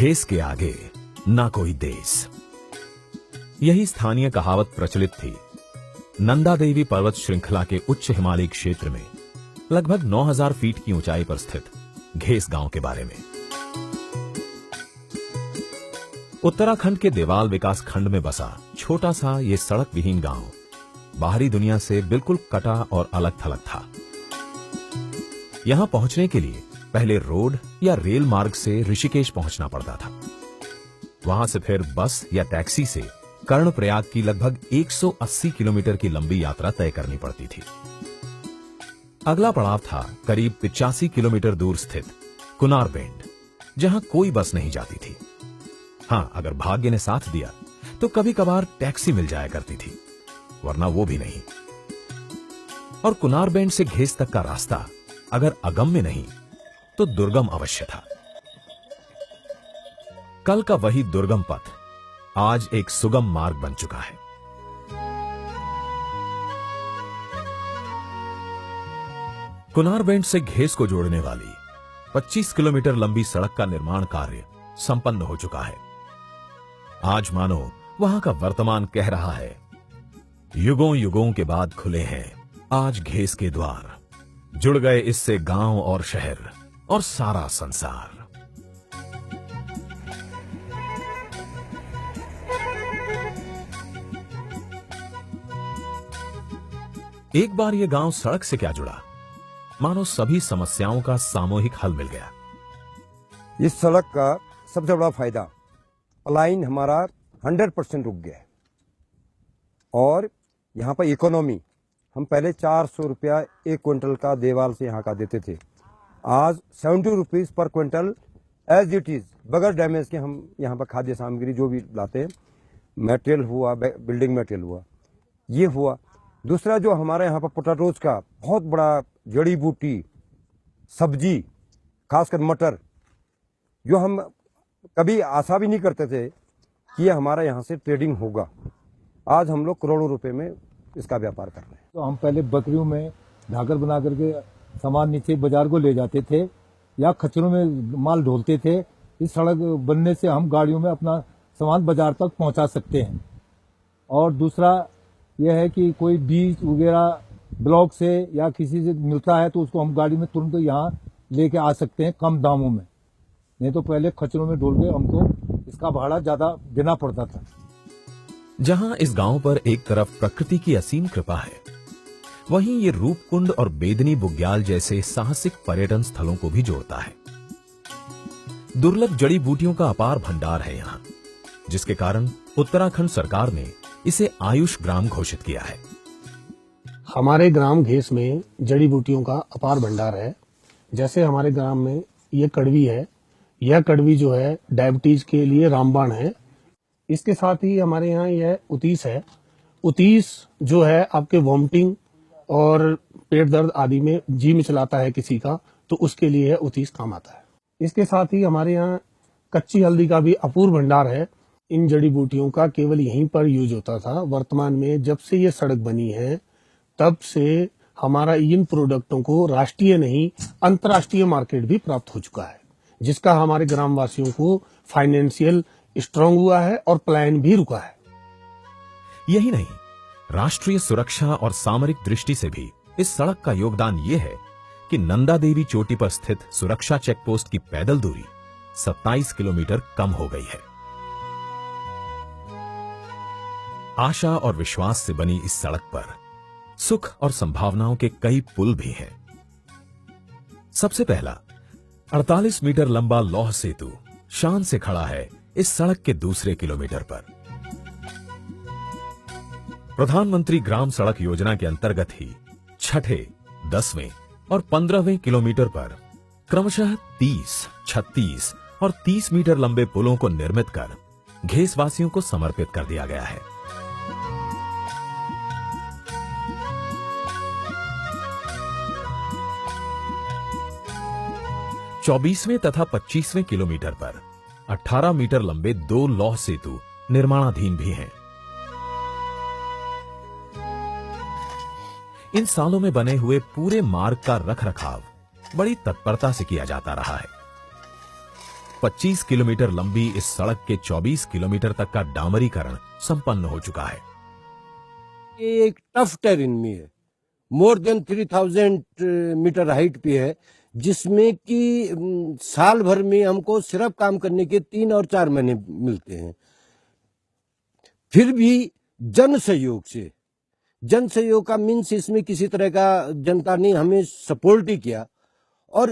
घेस के आगे ना कोई देश, यही स्थानीय कहावत प्रचलित थी। नंदा देवी पर्वत श्रृंखला के उच्च हिमालयी क्षेत्र में लगभग 9000 फीट की ऊंचाई पर स्थित घेस गांव के बारे में। उत्तराखंड के देवाल विकास खंड में बसा छोटा सा ये सड़क विहीन गांव बाहरी दुनिया से बिल्कुल कटा और अलग थलग था। यहां पहुंचने के लिए पहले रोड या रेल मार्ग से ऋषिकेश पहुंचना पड़ता था। वहां से फिर बस या टैक्सी से कर्णप्रयाग की लगभग 180 किलोमीटर की लंबी यात्रा तय करनी पड़ती थी। अगला पड़ाव था करीब 85 किलोमीटर दूर स्थित कुनारबेंड, जहां कोई बस नहीं जाती थी। हां, अगर भाग्य ने साथ दिया तो कभी कभार टैक्सी मिल जाया करती थी, वरना वो भी नहीं। और कुनारबेंड से घेस तक का रास्ता अगर अगम्य नहीं तो दुर्गम अवश्य था। कल का वही दुर्गम पथ आज एक सुगम मार्ग बन चुका है। कुनारबेंड से घेस को जोड़ने वाली 25 किलोमीटर लंबी सड़क का निर्माण कार्य संपन्न हो चुका है। आज मानो वहां का वर्तमान कह रहा है, युगों युगों के बाद खुले हैं आज घेस के द्वार, जुड़ गए इससे गांव और शहर और सारा संसार। एक बार यह गांव सड़क से क्या जुड़ा, मानो सभी समस्याओं का सामूहिक हल मिल गया। इस सड़क का सबसे बड़ा फायदा, पलायन हमारा 100% रुक गया है। और यहाँ पर इकोनॉमी, हम पहले 400 रुपया 1 क्विंटल का देवाल से यहाँ का देते थे, आज 70 रुपीज पर क्विंटल एज इट इज, बगैर डैमेज के हम यहाँ पर खाद्य सामग्री जो भी लाते हैं, मटेरियल हुआ, बिल्डिंग मटेरियल हुआ, ये हुआ। दूसरा जो हमारे यहाँ पर पोटैटोज का बहुत बड़ा जड़ी बूटी सब्जी, खासकर मटर, जो हम कभी आशा भी नहीं करते थे कि ये हमारा यहाँ से ट्रेडिंग होगा, आज हम लोग करोड़ों रुपए में इसका व्यापार कर रहे हैं। तो हम पहले बकरियों में धाकर बना करके सामान नीचे बाजार को ले जाते थे या खच्चरों में माल ढोलते थे। इस सड़क बनने से हम गाड़ियों में अपना सामान बाजार तक पहुंचा सकते हैं। और दूसरा यह है कि कोई बीज वगैरह ब्लॉक से या किसी से मिलता है तो उसको हम गाड़ी में तुरंत यहाँ लेके आ सकते हैं कम दामों में। नहीं तो पहले खच्चरों में ढोल के हमको इसका भाड़ा ज्यादा देना पड़ता था। जहां इस गांव पर एक तरफ प्रकृति की असीम कृपा है, वहीं ये रूपकुंड और बेदनी बुग्याल जैसे साहसिक पर्यटन स्थलों को भी जोड़ता है। दुर्लभ जड़ी बूटियों का अपार भंडार है यहाँ, जिसके कारण उत्तराखंड सरकार ने इसे आयुष ग्राम घोषित किया है। हमारे ग्राम घेस में जड़ी बूटियों का अपार भंडार है। जैसे हमारे ग्राम में ये कड़वी है, यह कड़वी जो है डायबिटीज के लिए रामबाण है। इसके साथ ही हमारे यहाँ यह उतीस है। उतीस जो है आपके वॉमिटिंग और पेट दर्द आदि में जी में चलाता है किसी का, तो उसके लिए यह उतीस काम आता है। इसके साथ ही हमारे यहाँ कच्ची हल्दी का भी अपूर्व भंडार है। इन जड़ी बूटियों का केवल यहीं पर यूज होता था। वर्तमान में जब से ये सड़क बनी है तब से हमारा इन प्रोडक्टों को राष्ट्रीय नहीं अंतर्राष्ट्रीय मार्केट भी प्राप्त हो चुका है, जिसका हमारे ग्रामवासियों को फाइनेंशियल स्ट्रांग हुआ है और पलायन भी रुका है। यही नहीं, राष्ट्रीय सुरक्षा और सामरिक दृष्टि से भी इस सड़क का योगदान यह है कि नंदा देवी चोटी पर स्थित सुरक्षा चेकपोस्ट की पैदल दूरी 27 किलोमीटर कम हो गई है। आशा और विश्वास से बनी इस सड़क पर सुख और संभावनाओं के कई पुल भी हैं। सबसे पहला 48 मीटर लंबा लौह सेतु शान से खड़ा है इस सड़क के दूसरे किलोमीटर पर। प्रधानमंत्री ग्राम सड़क योजना के अंतर्गत ही छठे, 10वें और 15वें किलोमीटर पर क्रमशः 30, 36 और 30 मीटर लंबे पुलों को निर्मित कर घेसवासियों को समर्पित कर दिया गया है। चौबीसवें तथा 25वें किलोमीटर पर 18 मीटर लंबे 2 लौह सेतु निर्माणाधीन भी हैं। इन सालों में बने हुए पूरे मार्ग का रखरखाव बड़ी तत्परता से किया जाता रहा है। 25 किलोमीटर लंबी इस सड़क के 24 किलोमीटर तक का डामरीकरण संपन्न हो चुका है। ये एक टफ टेरेन में है, मोर देन 3000 मीटर हाइट पे है, जिसमें कि साल भर में हमको सिर्फ काम करने के 3 और 4 महीने मिलते हैं। फिर भी जन सहयोग का मीन्स इसमें किसी तरह का जनता ने हमें सपोर्ट ही किया, और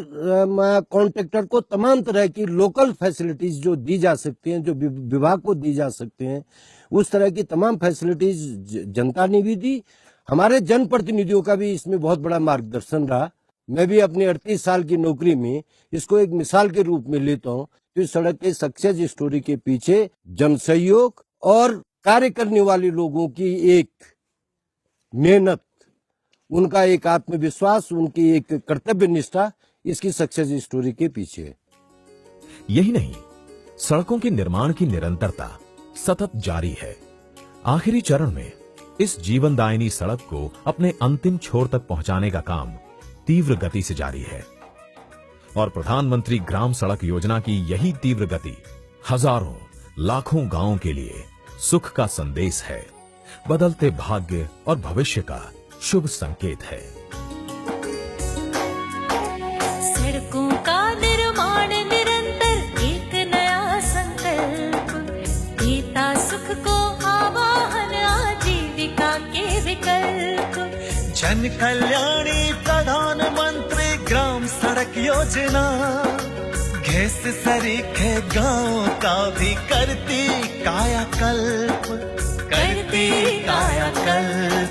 कॉन्ट्रैक्टर को तमाम तरह की लोकल फैसिलिटीज जो दी जा सकती हैं, जो विभाग को दी जा सकते हैं, उस तरह की तमाम फैसिलिटीज जनता ने भी दी। हमारे जनप्रतिनिधियों का भी इसमें बहुत बड़ा मार्गदर्शन रहा। मैं भी अपनी 38 साल की नौकरी में इसको एक मिसाल के रूप में लेता हूँ। तो इस सड़क के सक्सेस स्टोरी के पीछे जन सहयोग और कार्य करने वाले लोगों की एक मेहनत, उनका एक आत्मविश्वास, उनकी एक कर्तव्य निष्ठा इसकी सक्सेस स्टोरी के पीछे है। यही नहीं, सड़कों के निर्माण की निरंतरता सतत जारी है। आखिरी चरण में इस जीवनदायिनी सड़क को अपने अंतिम छोर तक पहुंचाने का काम तीव्र गति से जारी है, और प्रधानमंत्री ग्राम सड़क योजना की यही तीव्र गति हजारों लाखों गांवों के लिए सुख का संदेश है, बदलते भाग्य और भविष्य का शुभ संकेत है। सड़कों का निर्माण निरंतर एक नया संकल्प, देता सुख को आवाहन आजीविका के विकल्प। जन कल्याणी प्रधानमंत्री ग्राम सड़क योजना, घेस सरीखे गांव का भी करती कायाकल्प, करती कायाकल्प।